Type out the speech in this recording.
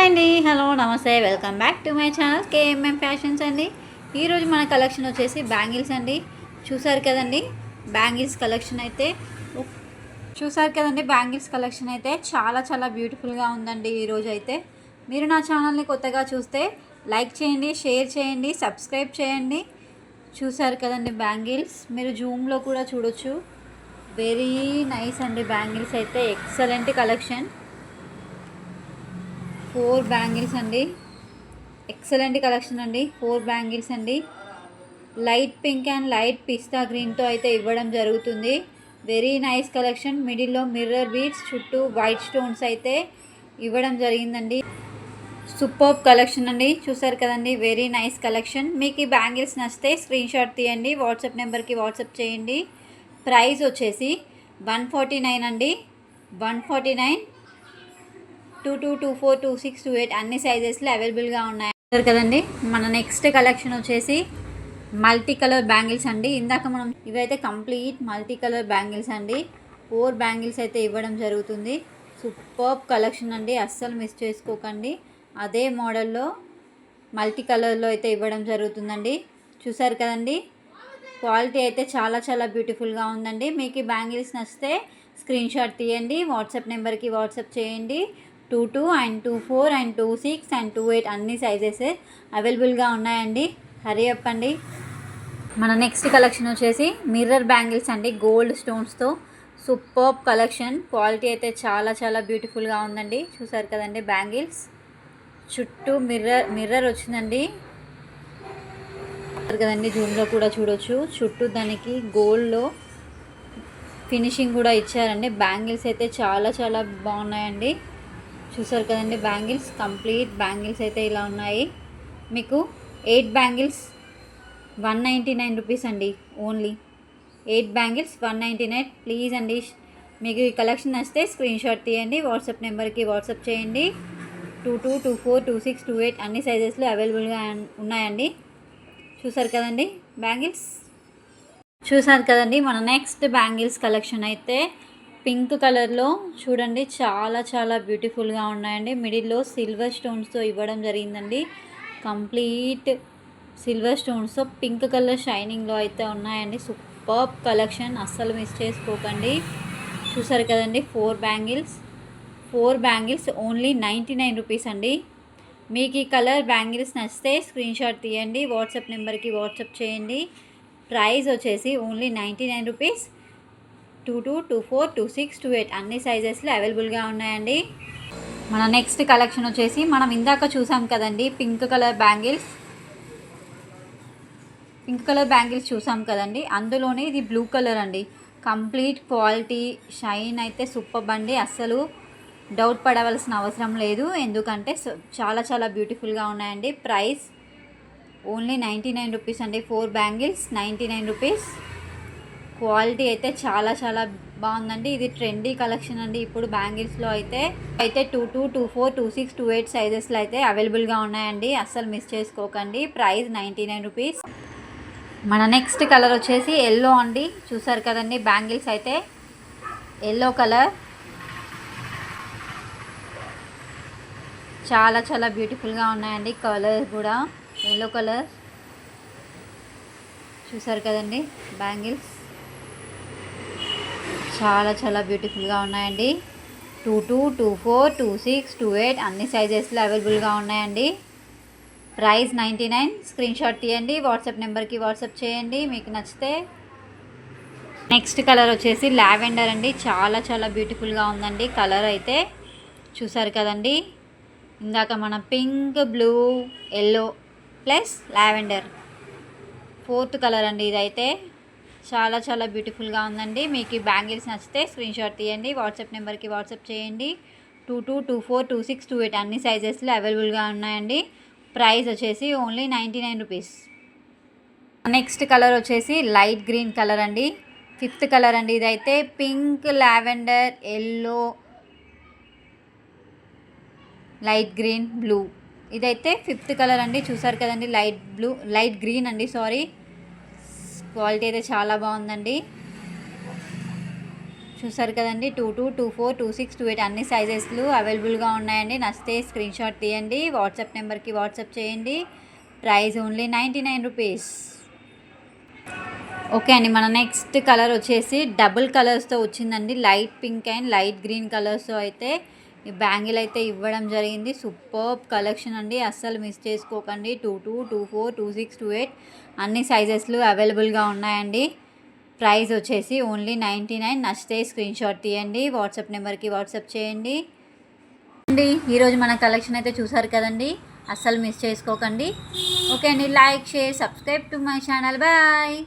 Hi అండి, hello, నమస్తే, welcome back to my channel KMM fashions అండి. ఈరోజు మన కలెక్షన్ వచ్చేసి బ్యాంగిల్స్ అండి. చూసారు కదండి బ్యాంగిల్స్ కలెక్షన్ అయితే చాలా చాలా బ్యూటిఫుల్గా ఉందండి. ఈరోజు అయితే మీరు నా ఛానల్ని కొత్తగా చూస్తే లైక్ చేయండి, షేర్ చేయండి, సబ్స్క్రైబ్ చేయండి. చూసారు కదండి బ్యాంగిల్స్, మీరు జూమ్లో కూడా చూడొచ్చు. వెరీ నైస్ అండి. బ్యాంగిల్స్ అయితే ఎక్సలెంట్ కలెక్షన్. 4 బ్యాంగిల్స్ అండి, ఎక్సలెంట్ కలెక్షన్ అండి. 4 బ్యాంగిల్స్ అండి, లైట్ పింక్ అండ్ లైట్ పిస్తా గ్రీన్తో అయితే ఇవ్వడం జరుగుతుంది. Very nice collection. మిడిల్లో మిర్రర్ బీడ్స్, చుట్టూ వైట్ స్టోన్స్ అయితే ఇవ్వడం జరిగిందండి. సూపర్బ్ కలెక్షన్ అండి. చూసారు కదండి, వెరీ నైస్ కలెక్షన్. మీకు ఈ బ్యాంగిల్స్ నచ్చితే స్క్రీన్ షాట్ తీయండి, వాట్సాప్ నెంబర్కి వాట్సాప్ చేయండి. ప్రైస్ వచ్చేసి 149 అండి. 149, 22, 24, 26, 28 అన్ని సైజెస్లో అవైలబుల్గా ఉన్నాయి కదండి. మన నెక్స్ట్ కలెక్షన్ వచ్చేసి మల్టీ కలర్ బ్యాంగిల్స్ అండి. ఇందాక మనం ఇవైతే కంప్లీట్ మల్టీ కలర్ బ్యాంగిల్స్ అండి. 4 బ్యాంగిల్స్ అయితే ఇవ్వడం జరుగుతుంది. సూపర్బ్ కలెక్షన్ అండి, అస్సలు మిస్ చేసుకోకండి. అదే మోడల్లో మల్టీ కలర్లో అయితే ఇవ్వడం జరుగుతుందండి. చూసారు కదండి, క్వాలిటీ అయితే చాలా చాలా బ్యూటిఫుల్గా ఉందండి. మీకు ఈ బ్యాంగిల్స్ నచ్చితే స్క్రీన్ షాట్ తీయండి, వాట్సాప్ నెంబర్కి వాట్సాప్ చేయండి. 22 and 24 and 26 and 28 అన్ని సైజెస్ అవైలబుల్గా ఉన్నాయండి. హరీ అప్ అండి. మన నెక్స్ట్ కలెక్షన్ వచ్చేసి మిర్రర్ బ్యాంగిల్స్ అండి, గోల్డ్ స్టోన్స్తో. Superb collection. క్వాలిటీ అయితే చాలా చాలా బ్యూటిఫుల్గా ఉందండి. చూసారు కదండి బ్యాంగిల్స్, చుట్టూ మిర్రర్ వచ్చిందండి కదండి. జూమ్లో కూడా చూడొచ్చు. చుట్టూ దానికి గోల్డ్లో ఫినిషింగ్ కూడా ఇచ్చారండి. బ్యాంగిల్స్ అయితే చాలా చాలా బాగున్నాయండి. చూసారు కదండి బ్యాంగిల్స్, కంప్లీట్ బ్యాంగిల్స్ అయితే ఇలా ఉన్నాయి. మీకు 8 బ్యాంగిల్స్ 199 రూపీస్ అండి. Only 8 bangles 199. ప్లీజ్ అండి, మీకు ఈ కలెక్షన్ నచ్చితే స్క్రీన్ షాట్ తీయండి, వాట్సాప్ నెంబర్కి వాట్సాప్ చేయండి. 22, 24, 26, 28 అన్ని సైజెస్లో అవైలబుల్గా ఉన్నాయండి. చూసారు కదండి బ్యాంగిల్స్. చూసారు కదండి మన నెక్స్ట్ బ్యాంగిల్స్ కలెక్షన్ అయితే పింక్ కలర్లో చూడండి, చాలా చాలా బ్యూటిఫుల్గా ఉన్నాయండి. మిడిల్లో సిల్వర్ స్టోన్స్తో ఇవ్వడం జరిగిందండి. కంప్లీట్ సిల్వర్ స్టోన్స్తో పింక్ కలర్ షైనింగ్లో అయితే ఉన్నాయండి. సూపర్బ్ కలెక్షన్, అస్సలు మిస్ చేసుకోకండి. చూసారు కదండి 4 బ్యాంగిల్స్ ఓన్లీ 99 రూపీస్ అండి. మీకు ఈ కలర్ బ్యాంగిల్స్ నచ్చితే స్క్రీన్ షాట్ తీయండి, వాట్సాప్ నెంబర్కి వాట్సాప్ చేయండి. ప్రైస్ వచ్చేసి ఓన్లీ 99 రూపీస్. 22, 24, 26, 28 అన్ని సైజెస్లో అవైలబుల్గా ఉన్నాయండి. మన నెక్స్ట్ కలెక్షన్ వచ్చేసి మనం ఇందాక చూసాం కదండి పింక్ కలర్ బ్యాంగిల్స్ చూసాం కదండి. అందులోనే ఇది బ్లూ కలర్ అండి. కంప్లీట్ క్వాలిటీ షైన్ అయితే సూపర్బ్ అండి. అస్సలు డౌట్ పడవలసిన అవసరం లేదు, ఎందుకంటే చాలా చాలా బ్యూటిఫుల్గా ఉన్నాయండి. ప్రైస్ ఓన్లీ 99 రూపీస్ అండి. 4 బ్యాంగిల్స్ 99 రూపీస్. క్వాలిటీ అయితే చాలా చాలా బాగుందండి. ఇది ట్రెండీ కలెక్షన్ అండి. ఇప్పుడు బ్యాంగిల్స్లో అయితే 22, 24, 26, 28 సైజెస్లో అయితే అవైలబుల్గా ఉన్నాయండి. అస్సలు మిస్ చేసుకోకండి. Price 99 rupees. మన నెక్స్ట్ కలర్ వచ్చేసి ఎల్లో అండి. చూసారు కదండి బ్యాంగిల్స్ అయితే ఎల్లో కలర్, చాలా చాలా బ్యూటిఫుల్గా ఉన్నాయండి. కలర్ కూడా ఎల్లో కలర్. చూసారు కదండి బ్యాంగిల్స్ చాలా చాలా బ్యూటిఫుల్గా ఉన్నాయండి. 22, 24, 26, 28 అన్ని సైజెస్లో అవైలబుల్గా ఉన్నాయండి. ప్రైస్ 99. స్క్రీన్ షాట్ తీయండి, వాట్సాప్ నెంబర్కి వాట్సాప్ చేయండి మీకు నచ్చితే. నెక్స్ట్ కలర్ వచ్చేసి లావెండర్ అండి. చాలా చాలా బ్యూటిఫుల్గా ఉందండి కలర్ అయితే. చూసారు కదండి, ఇందాక మన pink, blue, yellow plus lavender 4th colour అండి. ఇదైతే చాలా చాలా బ్యూటిఫుల్గా ఉందండి. మీకు ఈ బ్యాంగిల్స్ నచ్చితే స్క్రీన్ షాట్ తీయండి, వాట్సాప్ నెంబర్కి వాట్సాప్ చేయండి. 22, 24, 26, 28 అన్ని సైజెస్లో అవైలబుల్గా ఉన్నాయండి. ప్రైస్ వచ్చేసి ఓన్లీ 99 రూపీస్. నెక్స్ట్ కలర్ వచ్చేసి లైట్ గ్రీన్ కలర్ అండి. 5th కలర్ అండి. ఇదైతే pink, lavender, yellow, light green, blue. ఇదైతే 5th కలర్ అండి. చూసారు కదండి లైట్ గ్రీన్ అండి, సారీ. క్వాలిటీ అయితే చాలా బాగుందండి. చూసారు కదండి 22, 24, 26, 28 అన్ని సైజెస్లు అవైలబుల్గా ఉన్నాయండి. నచ్చితే స్క్రీన్ షాట్ తీయండి, వాట్సాప్ నెంబర్కి వాట్సాప్ చేయండి. Price only 99 rupees. ఓకే అండి, మన నెక్స్ట్ కలర్ వచ్చేసి డబుల్ కలర్స్తో వచ్చిందండి. Light pink and light green కలర్స్తో అయితే ఈ బ్యాంగిల్ అయితే ఇవ్వడం జరిగింది. సూపర్బ్ కలెక్షన్ అండి, అస్సలు మిస్ చేసుకోకండి. 22, 24, 26, 28 అన్ని సైజెస్లు అవైలబుల్గా ఉన్నాయండి. ప్రైస్ వచ్చేసి ఓన్లీ 99. నచ్చితే స్క్రీన్ షాట్ తీయండి, వాట్సాప్ నెంబర్కి వాట్సాప్ చేయండి అండి. ఈరోజు మన కలెక్షన్ అయితే చూసారు కదండి, అస్సలు మిస్ చేసుకోకండి. ఓకే అండి, like, share, subscribe to my channel. Bye.